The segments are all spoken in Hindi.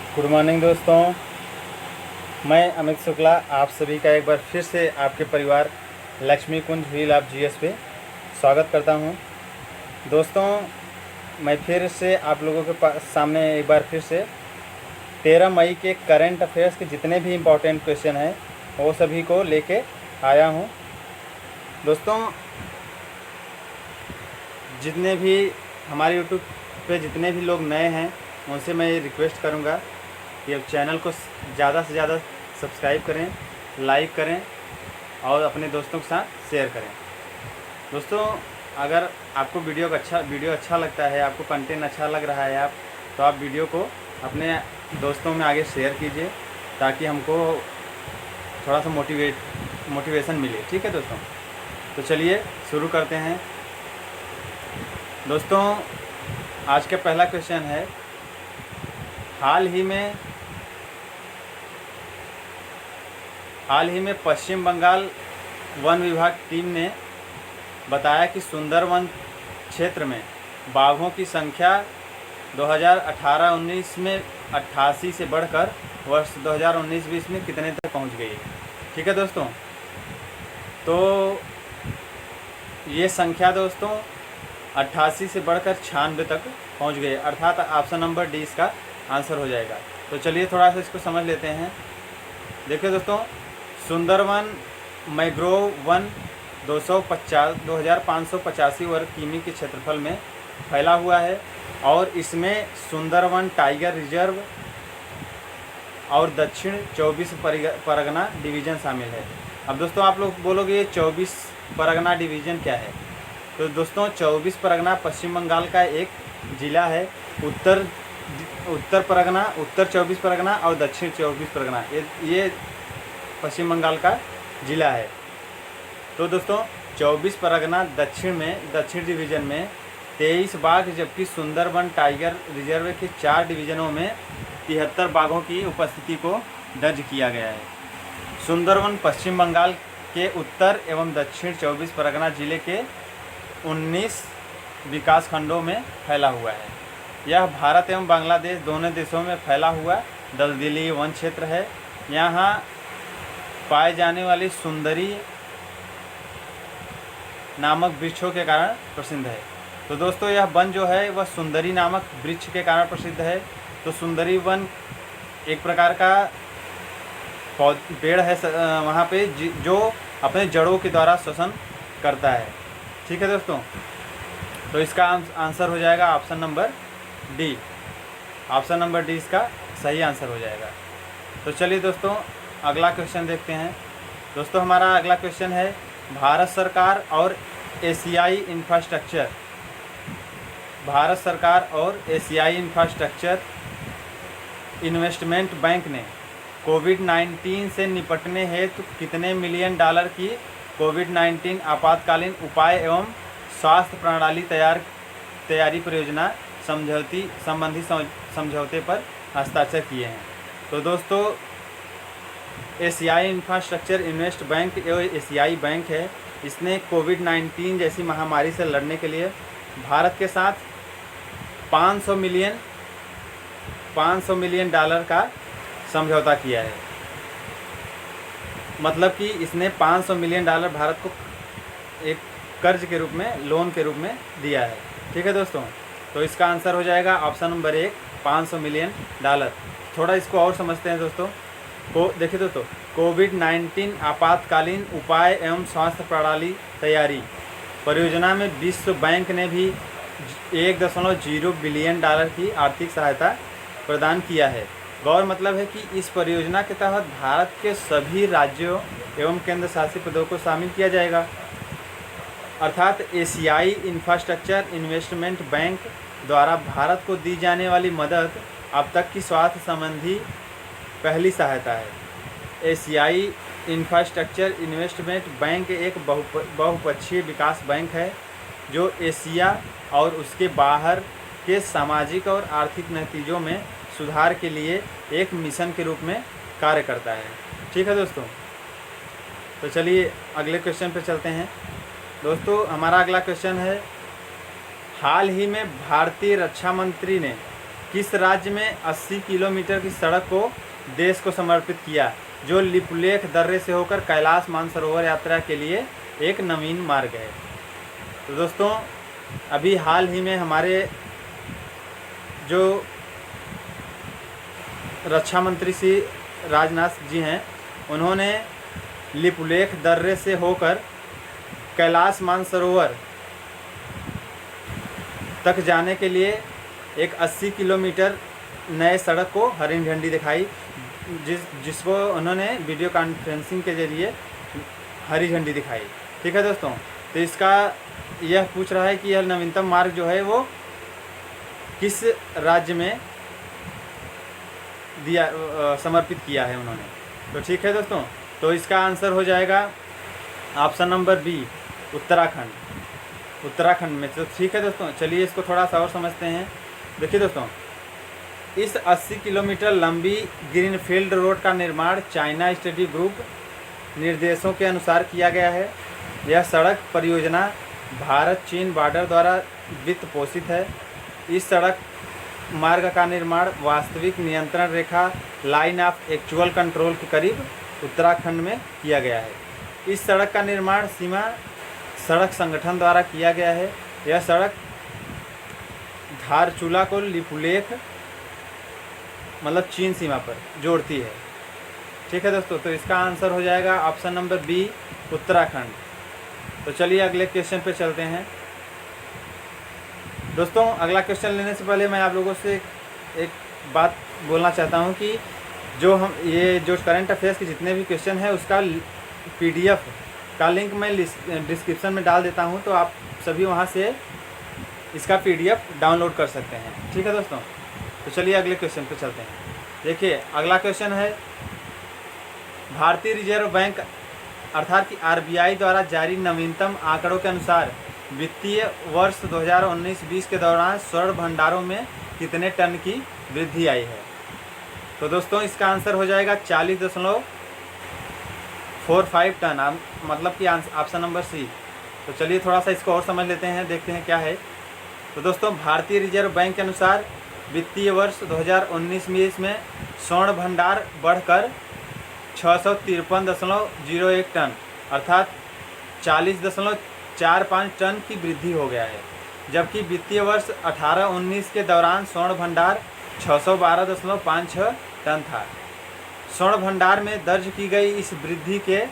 गुड मॉर्निंग दोस्तों। मैं अमित शुक्ला आप सभी का एक बार फिर से आपके परिवार लक्ष्मी कुंज व्हील ऑफ जीएस पे स्वागत करता हूं। दोस्तों, मैं फिर से आप लोगों के सामने एक बार फिर से 13 मई के करंट अफेयर्स के जितने भी इम्पोर्टेंट क्वेश्चन हैं वो सभी को लेके आया हूं। दोस्तों, जितने भी हमारे यूट्यूब पे जितने भी लोग नए हैं उनसे मैं ये रिक्वेस्ट करूंगा कि अब चैनल को ज़्यादा से ज़्यादा सब्सक्राइब करें, लाइक करें और अपने दोस्तों के साथ शेयर करें। दोस्तों, अगर आपको वीडियो अच्छा लगता है, आपको कंटेंट अच्छा लग रहा है तो आप वीडियो को अपने दोस्तों में आगे शेयर कीजिए ताकि हमको थोड़ा सा मोटिवेशन मिले। ठीक है दोस्तों, तो चलिए शुरू करते हैं। दोस्तों, आज का पहला क्वेश्चन है, हाल ही में पश्चिम बंगाल वन विभाग टीम ने बताया कि सुंदरवन क्षेत्र में बाघों की संख्या 2018-19 में 88 से बढ़कर वर्ष 2019-20 में कितने तक पहुंच गई है। ठीक है दोस्तों, तो ये संख्या दोस्तों 88 से बढ़कर 96 तक पहुंच गई, अर्थात ऑप्शन नंबर डी इसका आंसर हो जाएगा। तो चलिए थोड़ा सा इसको समझ लेते हैं। देखिए दोस्तों, सुंदरवन मैंग्रोव वन 2585 वर्ग किमी के क्षेत्रफल में फैला हुआ है और इसमें सुंदरवन टाइगर रिजर्व और दक्षिण 24 परगना डिवीज़न शामिल है। अब दोस्तों आप लोग बोलोगे ये 24 परगना डिवीज़न क्या है? तो दोस्तों 24 परगना पश्चिम बंगाल का एक ज़िला है। उत्तर 24 परगना और दक्षिण 24 परगना ये पश्चिम बंगाल का ज़िला है। तो दोस्तों 24 परगना दक्षिण डिवीज़न में 23 बाघ, जबकि सुंदरवन टाइगर रिजर्व के 4 डिवीज़नों में 73 बाघों की उपस्थिति को दर्ज किया गया है। सुंदरवन पश्चिम बंगाल के उत्तर एवं दक्षिण 24 परगना जिले के 19 विकास खंडों में फैला हुआ है। यह भारत एवं बांग्लादेश दोनों देशों में फैला हुआ दलदली वन क्षेत्र है। यहाँ पाए जाने वाली सुंदरी नामक वृक्षों के कारण प्रसिद्ध है। तो दोस्तों यह वन जो है वह सुंदरी नामक वृक्ष के कारण प्रसिद्ध है। तो सुंदरी वन एक प्रकार का पेड़ है वहाँ पे जो अपने जड़ों के द्वारा श्वसन करता है। ठीक है दोस्तों, तो इसका आंसर हो जाएगा option number D. Option number D इसका सही आंसर हो जाएगा। तो चलिए दोस्तों अगला क्वेश्चन देखते हैं। दोस्तों हमारा अगला क्वेश्चन है, भारत सरकार और एशियाई इंफ्रास्ट्रक्चर इन्वेस्टमेंट बैंक ने कोविड-19 से निपटने हेतु कितने मिलियन डॉलर की कोविड-19 आपातकालीन उपाय एवं स्वास्थ्य प्रणाली तैयारी परियोजना संबंधी समझौते पर हस्ताक्षर किए हैं। तो दोस्तों एशियाई इंफ्रास्ट्रक्चर इन्वेस्ट बैंक एशियाई बैंक है। इसने कोविड-19 जैसी महामारी से लड़ने के लिए भारत के साथ 500 मिलियन डॉलर का समझौता किया है। मतलब कि इसने 500 मिलियन डॉलर भारत को एक कर्ज के रूप में, लोन के रूप में दिया है। ठीक है दोस्तों, तो इसका आंसर हो जाएगा ऑप्शन नंबर 1 500 मिलियन डॉलर। थोड़ा इसको और समझते हैं दोस्तों। देखिए दोस्तों, कोविड-19 आपातकालीन उपाय एवं स्वास्थ्य प्रणाली तैयारी परियोजना में विश्व बैंक ने भी 1.0 बिलियन डॉलर की आर्थिक सहायता प्रदान किया है। गौर मतलब है कि इस परियोजना के तहत भारत के सभी राज्यों एवं केंद्र शासित प्रदेशों को शामिल किया जाएगा। अर्थात एशियाई इंफ्रास्ट्रक्चर इन्वेस्टमेंट बैंक द्वारा भारत को दी जाने वाली मदद अब तक की स्वास्थ्य संबंधी पहली सहायता है। एशियाई इंफ्रास्ट्रक्चर इन्वेस्टमेंट बैंक एक बहुपक्षीय विकास बैंक है जो एशिया और उसके बाहर के सामाजिक और आर्थिक नतीजों में सुधार के लिए एक मिशन के रूप में कार्य करता है। ठीक है दोस्तों, तो चलिए अगले क्वेश्चन पे चलते हैं। दोस्तों हमारा अगला क्वेश्चन है, हाल ही में भारतीय रक्षा मंत्री ने किस राज्य में 80 किलोमीटर की सड़क को देश को समर्पित किया, जो लिपुलेख दर्रे से होकर कैलाश मानसरोवर यात्रा के लिए एक नवीन मार्ग है। तो दोस्तों अभी हाल ही में हमारे जो रक्षा मंत्री श्री राजनाथ जी हैं, उन्होंने लिपुलेख दर्रे से होकर कैलाश मानसरोवर तक जाने के लिए एक 80 किलोमीटर नए सड़क को हरी झंडी दिखाई, जिसको उन्होंने वीडियो कॉन्फ्रेंसिंग के जरिए हरी झंडी दिखाई। ठीक है दोस्तों, तो इसका यह पूछ रहा है कि यह नवीनतम मार्ग जो है वो किस राज्य में दिया समर्पित किया है उन्होंने। तो ठीक है दोस्तों, तो इसका आंसर हो जाएगा ऑप्शन नंबर बी, उत्तराखंड में। तो ठीक है दोस्तों, चलिए इसको थोड़ा सा और समझते हैं। देखिए दोस्तों, इस 80 किलोमीटर लंबी ग्रीनफील्ड रोड का निर्माण चाइना स्टडी ग्रुप निर्देशों के अनुसार किया गया है। यह सड़क परियोजना भारत चीन बॉर्डर द्वारा वित्त पोषित है। इस सड़क मार्ग का निर्माण वास्तविक नियंत्रण रेखा लाइन ऑफ एक्चुअल कंट्रोल के करीब उत्तराखंड में किया गया है। इस सड़क का निर्माण सीमा सड़क संगठन द्वारा किया गया है। यह सड़क धारचूला को लिपुलेख मतलब चीन सीमा पर जोड़ती है। ठीक है दोस्तों, तो इसका आंसर हो जाएगा ऑप्शन नंबर बी, उत्तराखंड। तो चलिए अगले क्वेश्चन पे चलते हैं। दोस्तों अगला क्वेश्चन लेने से पहले मैं आप लोगों से एक बात बोलना चाहता हूं कि जो करंट अफेयर्स के जितने भी क्वेश्चन हैं उसका PDF का लिंक मैं डिस्क्रिप्शन में डाल देता हूं, तो आप सभी वहां से इसका PDF डाउनलोड कर सकते हैं। ठीक है दोस्तों, तो चलिए अगले क्वेश्चन पे चलते हैं। देखिए अगला क्वेश्चन है, भारतीय रिजर्व बैंक अर्थात कि RBI द्वारा जारी नवीनतम आंकड़ों के अनुसार वित्तीय वर्ष 2019-20 के दौरान स्वर्ण भंडारों में कितने टन की वृद्धि आई है। तो दोस्तों इसका आंसर हो जाएगा 40.45 टन, मतलब कि ऑप्शन नंबर सी। तो चलिए थोड़ा सा इसको और समझ लेते हैं, देखते हैं क्या है। तो दोस्तों भारतीय रिजर्व बैंक के अनुसार वित्तीय वर्ष 2019-20 में स्वर्ण भंडार बढ़कर 653.01 टन अर्थात 40.45 टन की वृद्धि हो गया है, जबकि वित्तीय वर्ष 18-19 के दौरान स्वर्ण भंडार 612.56 टन था। स्वर्ण भंडार में दर्ज की गई इस वृद्धि के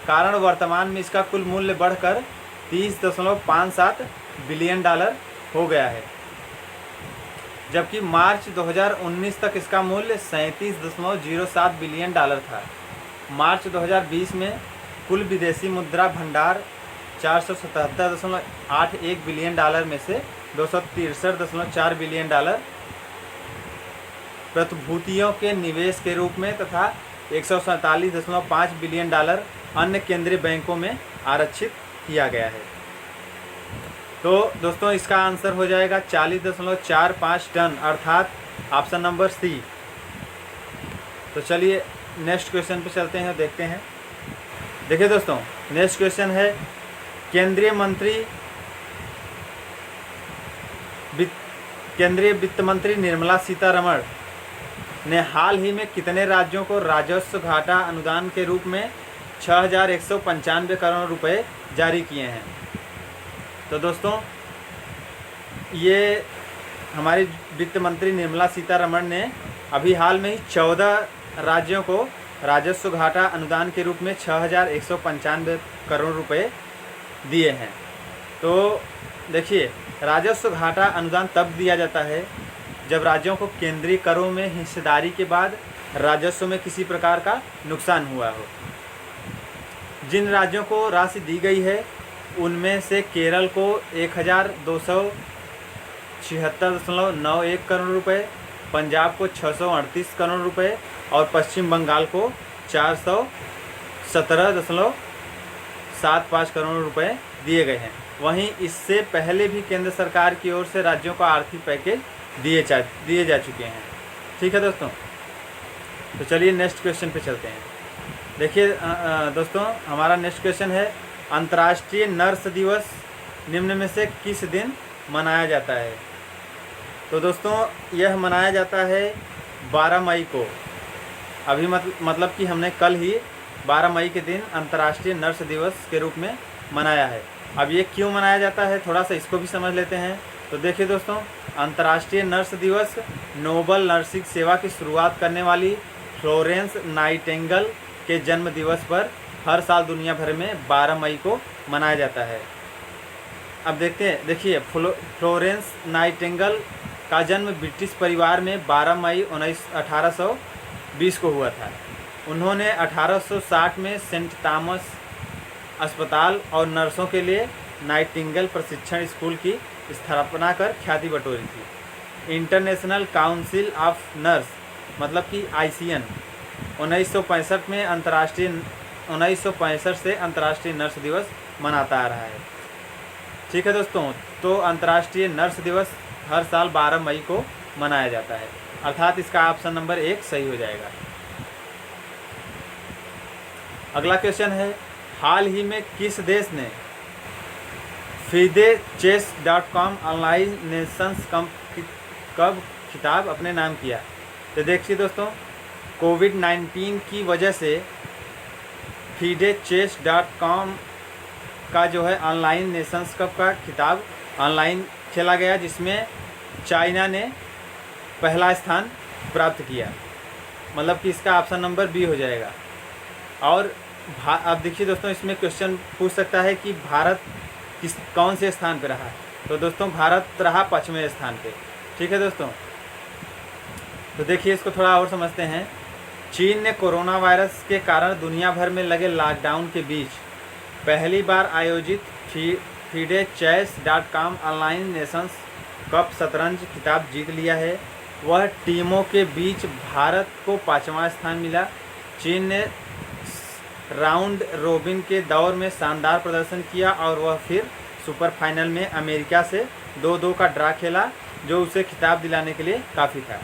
कारण वर्तमान में इसका कुल मूल्य बढ़कर 30.57 बिलियन डॉलर हो गया है, जबकि मार्च 2019 तक इसका मूल्य 37.07 बिलियन डॉलर था। मार्च 2020 में कुल विदेशी मुद्रा भंडार 477.81 बिलियन डॉलर में से 263.4 बिलियन डॉलर प्रतिभूतियों के निवेश के रूप में तथा 147.5 बिलियन डॉलर अन्य केंद्रीय बैंकों में आरक्षित किया गया है। तो दोस्तों इसका आंसर हो जाएगा 40.45 टन अर्थात ऑप्शन नंबर सी। तो चलिए नेक्स्ट क्वेश्चन पे चलते हैं, देखते हैं। देखिए दोस्तों नेक्स्ट क्वेश्चन है, केंद्रीय वित्त मंत्री निर्मला सीतारमण ने हाल ही में कितने राज्यों को राजस्व घाटा अनुदान के रूप में 6,195 करोड़ रुपए जारी किए हैं। तो दोस्तों ये हमारी वित्त मंत्री निर्मला सीतारमण ने अभी हाल में ही 14 राज्यों को राजस्व घाटा अनुदान के रूप में 6,195 करोड़ रुपए दिए हैं। तो देखिए राजस्व घाटा अनुदान तब दिया जाता है जब राज्यों को केंद्रीय करों में हिस्सेदारी के बाद राजस्व में किसी प्रकार का नुकसान हुआ हो। जिन राज्यों को राशि दी गई है उनमें से केरल को 1,276.91 करोड़ रुपए, पंजाब को 638 करोड़ रुपए और पश्चिम बंगाल को 417.75 करोड़ रुपए दिए गए हैं। वहीं इससे पहले भी केंद्र सरकार की ओर से राज्यों को आर्थिक पैकेज दिए जा चुके हैं। ठीक है दोस्तों, तो चलिए नेक्स्ट क्वेश्चन पे चलते हैं। देखिए दोस्तों हमारा नेक्स्ट क्वेश्चन है, अंतर्राष्ट्रीय नर्स दिवस निम्न में से किस दिन मनाया जाता है। तो दोस्तों यह मनाया जाता है 12 मई को। अभी मतलब कि हमने कल ही 12 मई के दिन अंतर्राष्ट्रीय नर्स दिवस के रूप में मनाया है। अब ये क्यों मनाया जाता है, थोड़ा सा इसको भी समझ लेते हैं। तो देखिए दोस्तों, अंतर्राष्ट्रीय नर्स दिवस नोबल नर्सिंग सेवा की शुरुआत करने वाली फ्लोरेंस नाइटिंगेल के जन्म दिवस पर हर साल दुनिया भर में 12 मई को मनाया जाता है। अब देखते हैं, देखिए फ्लोरेंस नाइटिंगेल का जन्म ब्रिटिश परिवार में 12 मई 1820 को हुआ था। उन्होंने 1860 में सेंट थॉमस अस्पताल और नर्सों के लिए नाइटिंगेल प्रशिक्षण स्कूल की स्थापना कर ख्याति बटोरी थी। इंटरनेशनल काउंसिल ऑफ नर्स मतलब कि ICN 1965 में 1965 से अंतर्राष्ट्रीय नर्स दिवस मनाता आ रहा है। ठीक है दोस्तों, तो अंतर्राष्ट्रीय नर्स दिवस हर साल 12 मई को मनाया जाता है, अर्थात इसका ऑप्शन नंबर 1 सही हो जाएगा। अगला क्वेश्चन है, हाल ही में किस देश ने FIDE-Chess.com ऑनलाइन नेशंस कप खिताब अपने नाम किया? तो देखिए दोस्तों, कोविड-19 की वजह से FIDE-Chess.com का जो है ऑनलाइन नेशंस कप का खिताब ऑनलाइन खेला गया, जिसमें चाइना ने पहला स्थान प्राप्त किया, मतलब कि इसका ऑप्शन नंबर बी हो जाएगा। और अब देखिए दोस्तों, इसमें क्वेश्चन पूछ सकता है कि भारत कौन से स्थान पे रहा। तो दोस्तों भारत रहा 5वें स्थान पे। ठीक है दोस्तों, तो देखिए इसको थोड़ा और समझते हैं। चीन ने कोरोना वायरस के कारण दुनिया भर में लगे लॉकडाउन के बीच पहली बार आयोजित FIDE-Chess.com ऑनलाइन नेशंस कप शतरंज खिताब जीत लिया है। वह टीमों के बीच भारत को 5वां स्थान मिला। चीन ने राउंड रोबिन के दौर में शानदार प्रदर्शन किया और वह फिर सुपर फाइनल में अमेरिका से 2-2 का ड्रा खेला, जो उसे खिताब दिलाने के लिए काफ़ी था।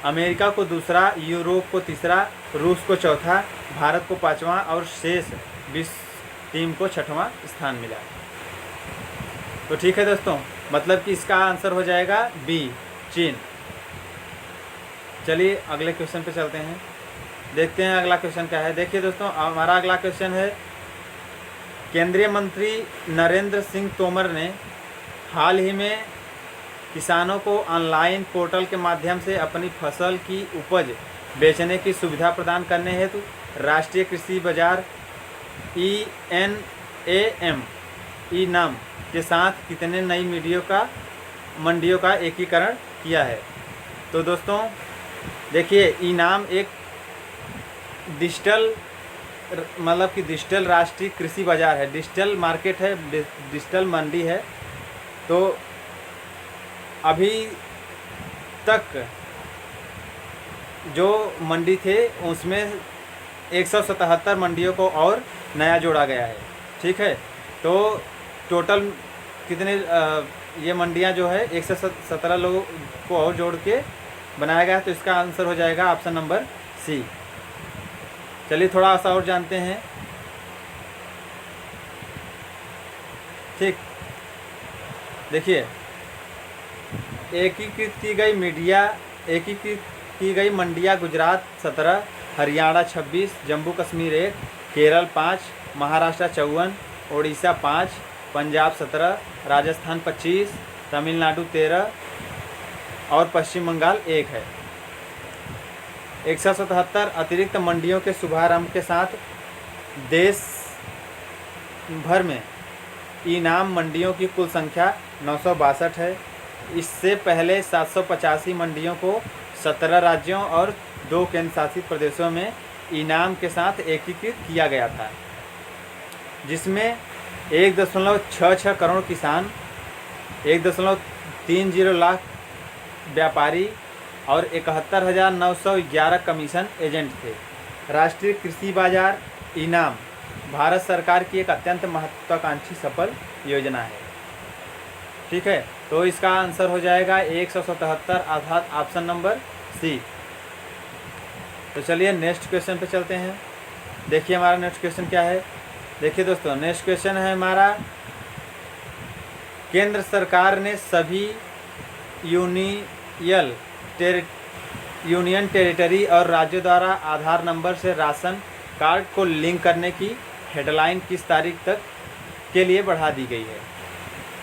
अमेरिका को दूसरा, यूरोप को तीसरा, रूस को चौथा, भारत को 5वां और शेष 20 टीम को 6वां स्थान मिला। तो ठीक है दोस्तों, मतलब कि इसका आंसर हो जाएगा बी, चीन। चलिए अगले क्वेश्चन पे चलते हैं, देखते हैं अगला क्वेश्चन क्या है। देखिए दोस्तों, हमारा अगला क्वेश्चन है, केंद्रीय मंत्री नरेंद्र सिंह तोमर ने हाल ही में किसानों को ऑनलाइन पोर्टल के माध्यम से अपनी फसल की उपज बेचने की सुविधा प्रदान करने हेतु राष्ट्रीय कृषि बाजार ENAM के साथ कितने नई मंडियों का एकीकरण किया है? तो दोस्तों देखिए, ENAM एक डिजिटल मतलब कि डिजिटल राष्ट्रीय कृषि बाजार है, डिजिटल मार्केट है, डिजिटल मंडी है। तो अभी तक जो मंडी थे उसमें 177 मंडियों को और नया जोड़ा गया है। ठीक है, तो टोटल कितने ये मंडियां जो है 117 लोगों को और जोड़ के बनाया गया है। तो इसका आंसर हो जाएगा ऑप्शन नंबर सी। चलिए थोड़ा सा और जानते हैं। ठीक, देखिए, एकीकृत की गई मंडियाँ गुजरात 17, हरियाणा 26, जम्मू कश्मीर 1, केरल 5, महाराष्ट्र 54, उड़ीसा 5, पंजाब 17, राजस्थान 25, तमिलनाडु 13 और पश्चिम बंगाल 1 है। 177 अतिरिक्त मंडियों के शुभारंभ के साथ देश भर में ENAM मंडियों की कुल संख्या 962 है। इससे पहले 785 मंडियों को 17 राज्यों और 2 केंद्र शासित प्रदेशों में ENAM के साथ एकीकृत किया गया था, जिसमें 1.66 करोड़ किसान, 1.30 लाख व्यापारी और 71,911 कमीशन एजेंट थे। राष्ट्रीय कृषि बाजार ENAM भारत सरकार की एक अत्यंत महत्वाकांक्षी सफल योजना है। ठीक है, तो इसका आंसर हो जाएगा 177 अर्थात ऑप्शन नंबर सी। तो चलिए नेक्स्ट क्वेश्चन पे चलते हैं। देखिए हमारा नेक्स्ट क्वेश्चन क्या है। देखिए दोस्तों, नेक्स्ट क्वेश्चन है हमारा, केंद्र सरकार ने सभी यूनियन टेरिटरी और राज्यों द्वारा आधार नंबर से राशन कार्ड को लिंक करने की हेडलाइन किस तारीख तक के लिए बढ़ा दी गई है।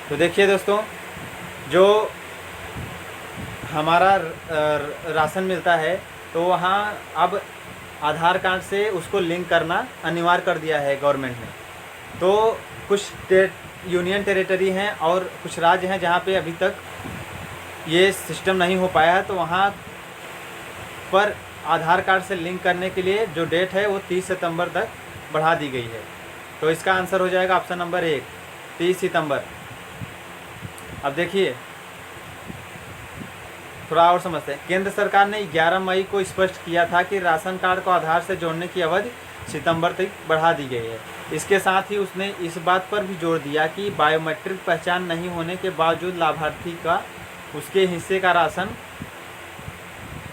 तो देखिए दोस्तों, जो हमारा राशन मिलता है तो वहाँ अब आधार कार्ड से उसको लिंक करना अनिवार्य कर दिया है गवर्नमेंट ने। तो कुछ यूनियन टेरिटरी हैं और कुछ राज्य हैं जहाँ पे अभी तक ये सिस्टम नहीं हो पाया है, तो वहाँ पर आधार कार्ड से लिंक करने के लिए जो डेट है वो 30 सितंबर तक बढ़ा दी गई है। तो इसका आंसर हो जाएगा ऑप्शन नंबर 1, 30 सितंबर। अब देखिए थोड़ा और समझते हैं। केंद्र सरकार ने 11 मई को स्पष्ट किया था कि राशन कार्ड को आधार से जोड़ने की अवधि सितंबर तक बढ़ा दी गई है। इसके साथ ही उसने इस बात पर भी जोर दिया कि बायोमेट्रिक पहचान नहीं होने के बावजूद लाभार्थी का उसके हिस्से का राशन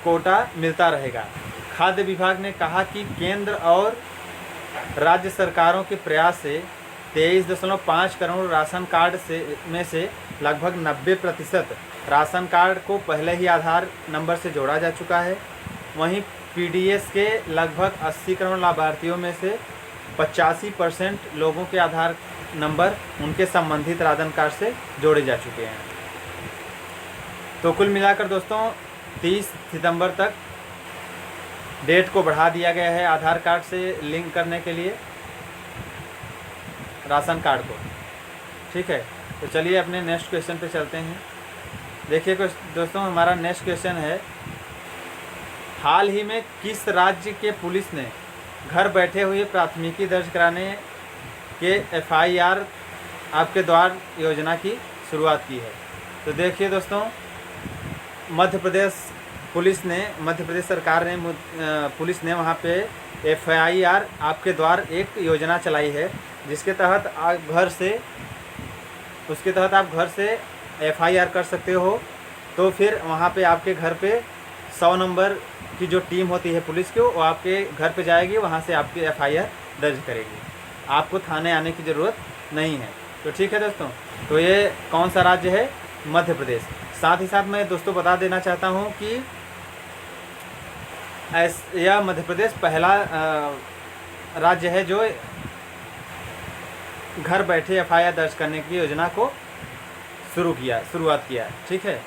कोटा मिलता रहेगा। खाद्य विभाग ने कहा कि केंद्र और राज्य सरकारों के प्रयास से 23.5 करोड़ राशन कार्ड में से लगभग 90% राशन कार्ड को पहले ही आधार नंबर से जोड़ा जा चुका है। वहीं पीडीएस के लगभग 80 करोड़ लाभार्थियों में से 85% लोगों के आधार नंबर उनके संबंधित राशन कार्ड से जोड़े जा चुके हैं। तो कुल मिलाकर दोस्तों 30 सितंबर तक डेट को बढ़ा दिया गया है आधार कार्ड से लिंक करने के लिए राशन कार्ड को। ठीक है, तो चलिए अपने नेक्स्ट क्वेश्चन पे चलते हैं। देखिए दोस्तों, हमारा नेक्स्ट क्वेश्चन है, हाल ही में किस राज्य के पुलिस ने घर बैठे हुए प्राथमिकी दर्ज कराने के एफआईआर आपके द्वार योजना की शुरुआत की है। तो देखिए दोस्तों, मध्य प्रदेश सरकार ने पुलिस ने वहाँ पे एफआईआर आपके द्वार एक योजना चलाई है, जिसके तहत आप घर से एफआईआर कर सकते हो। तो फिर वहाँ पे आपके घर पे 100 नंबर की जो टीम होती है पुलिस की, वो आपके घर पे जाएगी, वहाँ से आपकी एफआईआर दर्ज करेगी। आपको थाने आने की ज़रूरत नहीं है। तो ठीक है दोस्तों, तो ये कौन सा राज्य है? मध्य प्रदेश। साथ ही साथ मैं दोस्तों बता देना चाहता हूँ कि यह मध्य प्रदेश पहला राज्य है जो घर बैठे एफआईआर दर्ज करने की योजना को शुरुआत किया है। ठीक है,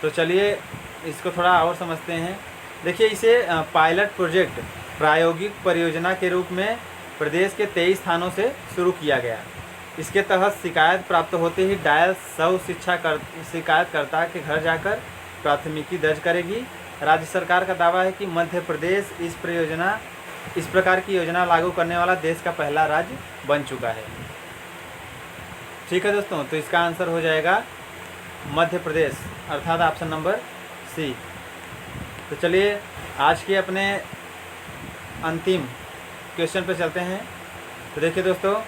तो चलिए इसको थोड़ा और समझते हैं। देखिए, इसे पायलट प्रोजेक्ट प्रायोगिक परियोजना के रूप में प्रदेश के 23 थानों से शुरू किया गया। इसके तहत शिकायत प्राप्त होते ही डायल 100 शिकायतकर्ता के घर जाकर प्राथमिकी दर्ज करेगी। राज्य सरकार का दावा है कि मध्य प्रदेश इस प्रकार की योजना लागू करने वाला देश का पहला राज्य बन चुका है। ठीक है दोस्तों, तो इसका आंसर हो जाएगा मध्य प्रदेश, अर्थात ऑप्शन नंबर सी। तो चलिए आज के अपने अंतिम क्वेश्चन पर चलते हैं। तो देखिए दोस्तों,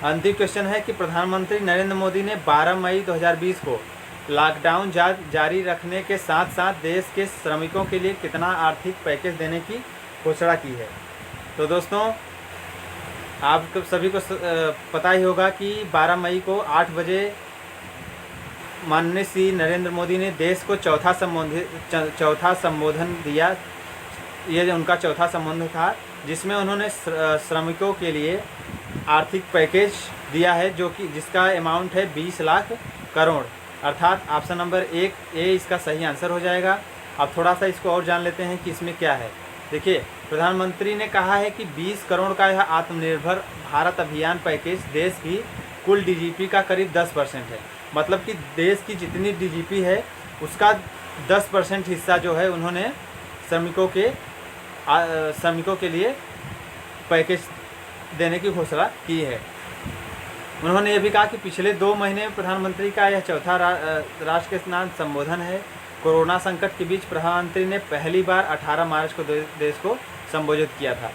अंतिम क्वेश्चन है कि प्रधानमंत्री नरेंद्र मोदी ने 12 मई 2020 को लॉकडाउन जारी रखने के साथ साथ देश के श्रमिकों के लिए कितना आर्थिक पैकेज देने की घोषणा की है। तो दोस्तों, आपको सभी को पता ही होगा कि 12 मई को 8 बजे माननीय श्री नरेंद्र मोदी ने देश को चौथा संबोधन दिया। ये उनका चौथा संबोधन था, जिसमें उन्होंने श्रमिकों के लिए आर्थिक पैकेज दिया है, जिसका अमाउंट है 20 लाख करोड़, अर्थात ऑप्शन नंबर 1 ए इसका सही आंसर हो जाएगा। अब थोड़ा सा इसको और जान लेते हैं कि इसमें क्या है। देखिए, प्रधानमंत्री ने कहा है कि 20 करोड़ का यह आत्मनिर्भर भारत अभियान पैकेज देश की कुल डीजीपी का करीब 10% है। मतलब कि देश की जितनी डीजीपी है उसका 10% हिस्सा जो है उन्होंने श्रमिकों के लिए पैकेज देने की घोषणा की है। उन्होंने ये भी कहा कि पिछले 2 महीने में प्रधानमंत्री का यह चौथा राष्ट्र के नाम संबोधन है। कोरोना संकट के बीच प्रधानमंत्री ने पहली बार 18 मार्च को देश को संबोधित किया था।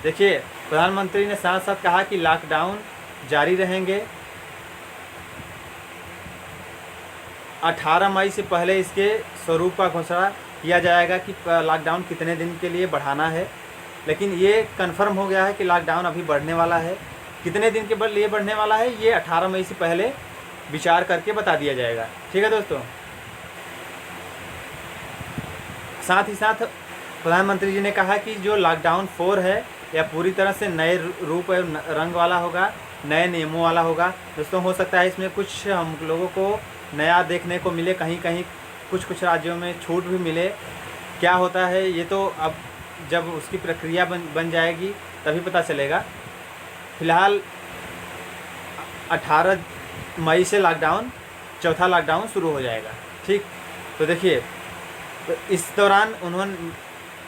देखिए, प्रधानमंत्री ने साथ साथ कहा कि लॉकडाउन जारी रहेंगे। 18 मई से पहले इसके स्वरूप का घोषणा किया जाएगा कि लॉकडाउन कितने दिन के लिए बढ़ाना है। लेकिन ये कंफर्म हो गया है कि लॉकडाउन अभी बढ़ने वाला है। कितने दिन के लिए बढ़ने वाला है, ये 18 मई से पहले विचार करके बता दिया जाएगा। ठीक है दोस्तों। साथ ही साथ प्रधानमंत्री जी ने कहा कि जो लॉकडाउन 4 है या पूरी तरह से नए रूप और रंग वाला होगा, नए नियमों वाला होगा। दोस्तों हो सकता है इसमें कुछ हम लोगों को नया देखने को मिले, कहीं कहीं कुछ राज्यों में छूट भी मिले। क्या होता है ये तो अब जब उसकी प्रक्रिया बन जाएगी तभी पता चलेगा। फ़िलहाल 18 मई से लॉकडाउन, चौथा लॉकडाउन शुरू हो जाएगा। ठीक, तो देखिए, तो इस दौरान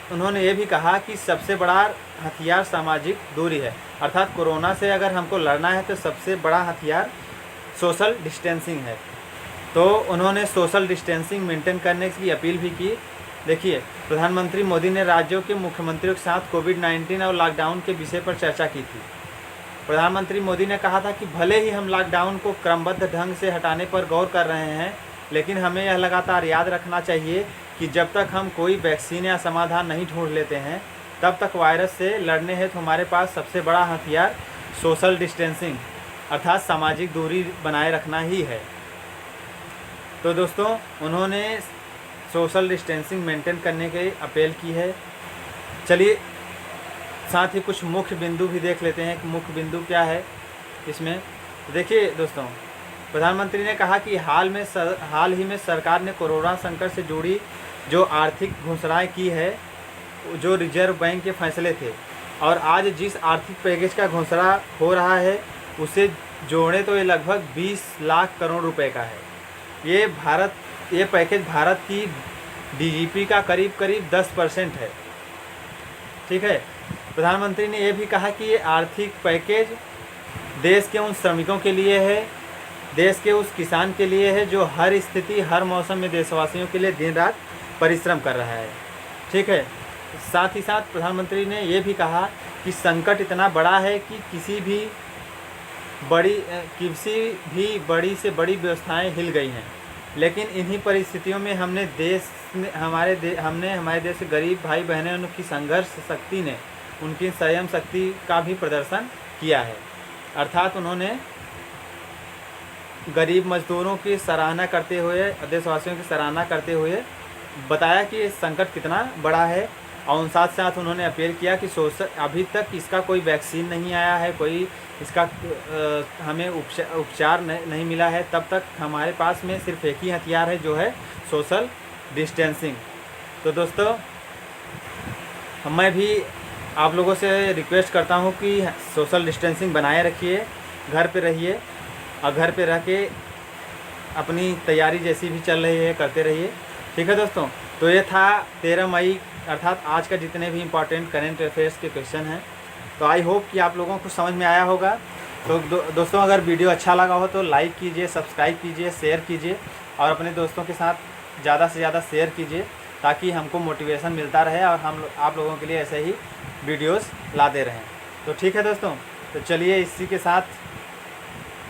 उन्होंने ये भी कहा कि सबसे बड़ा हथियार सामाजिक दूरी है, अर्थात कोरोना से अगर हमको लड़ना है तो सबसे बड़ा हथियार सोशल डिस्टेंसिंग है। तो उन्होंने सोशल डिस्टेंसिंग मेंटेन करने की अपील भी की। देखिए, प्रधानमंत्री मोदी ने राज्यों के मुख्यमंत्रियों के साथ कोविड-19 और लॉकडाउन के विषय पर चर्चा की थी। प्रधानमंत्री मोदी ने कहा था कि भले ही हम लॉकडाउन को क्रमबद्ध ढंग से हटाने पर गौर कर रहे हैं, लेकिन हमें यह लगातार याद रखना चाहिए कि जब तक हम कोई वैक्सीन या समाधान नहीं ढूंढ लेते हैं, तब तक वायरस से लड़ने हेतु हमारे पास सबसे बड़ा हथियार सोशल डिस्टेंसिंग अर्थात सामाजिक दूरी बनाए रखना ही है। तो दोस्तों उन्होंने सोशल डिस्टेंसिंग मेंटेन करने की अपील की है। चलिए साथ ही कुछ मुख्य बिंदु भी देख लेते हैं कि मुख्य बिंदु क्या है इसमें। देखिए दोस्तों, प्रधानमंत्री ने कहा कि हाल ही में सरकार ने कोरोना संकट से जुड़ी जो आर्थिक घोषणाएं की है, जो रिजर्व बैंक के फैसले थे, और आज जिस आर्थिक पैकेज का घोषणा हो रहा है उसे जोड़े तो ये लगभग 20 लाख करोड़ रुपए का है। ये पैकेज भारत की डीजीपी का करीब 10% है। ठीक है। प्रधानमंत्री ने यह भी कहा कि ये आर्थिक पैकेज देश के उन श्रमिकों के लिए है, देश के उस किसान के लिए है जो हर स्थिति, हर मौसम में देशवासियों के लिए दिन रात परिश्रम कर रहा है। ठीक है। साथ ही साथ प्रधानमंत्री ने ये भी कहा कि संकट इतना बड़ा है कि किसी भी बड़ी से बड़ी व्यवस्थाएं हिल गई हैं, लेकिन इन्हीं परिस्थितियों में हमारे देश के गरीब भाई बहनें, उनकी संघर्ष शक्ति ने उनकी संयम शक्ति का भी प्रदर्शन किया है। अर्थात उन्होंने गरीब मजदूरों की सराहना करते हुए, देशवासियों की सराहना करते हुए बताया कि संकट कितना बड़ा है। और साथ साथ उन्होंने अपील किया कि अभी तक इसका कोई वैक्सीन नहीं आया है, कोई इसका हमें उपचार नहीं मिला है, तब तक हमारे पास में सिर्फ एक ही हथियार है जो है सोशल डिस्टेंसिंग। तो दोस्तों मैं भी आप लोगों से रिक्वेस्ट करता हूं कि सोशल डिस्टेंसिंग बनाए रखिए, घर पे रहिए और घर पे रह के अपनी तैयारी जैसी भी चल रही है करते रहिए। ठीक है दोस्तों। तो ये था 13 मई अर्थात आज का जितने भी इम्पॉर्टेंट करेंट अफेयर्स के क्वेश्चन हैं। तो आई होप कि आप लोगों को समझ में आया होगा। तो दोस्तों अगर वीडियो अच्छा लगा हो तो लाइक कीजिए, सब्सक्राइब कीजिए, शेयर कीजिए और अपने दोस्तों के साथ ज़्यादा से ज़्यादा शेयर कीजिए ताकि हमको मोटिवेशन मिलता रहे और आप लोगों के लिए ऐसे ही वीडियोस लाते रहें। तो ठीक है दोस्तों, तो चलिए इसी के साथ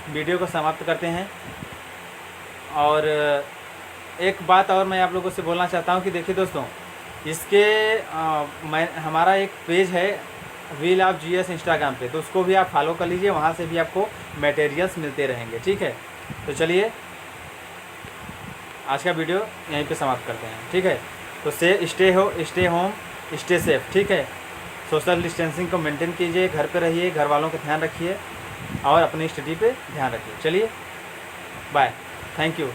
वीडियो को समाप्त करते हैं। और एक बात और मैं आप लोगों से बोलना चाहता हूं कि देखिए दोस्तों, हमारा एक पेज है व्हील ऑफ जीएस इंस्टाग्राम पे, तो उसको भी आप फॉलो कर लीजिए, वहाँ से भी आपको मटेरियल्स मिलते रहेंगे। ठीक है। तो चलिए आज का वीडियो यहीं पे समाप्त करते हैं। ठीक है। तो स्टे होम, स्टे सेफ। ठीक है। सोशल डिस्टेंसिंग को मेंटेन कीजिए, घर पे रहिए, घर वालों का ध्यान रखिए और अपनी स्टडी पे ध्यान रखिए। चलिए बाय, थैंक यू।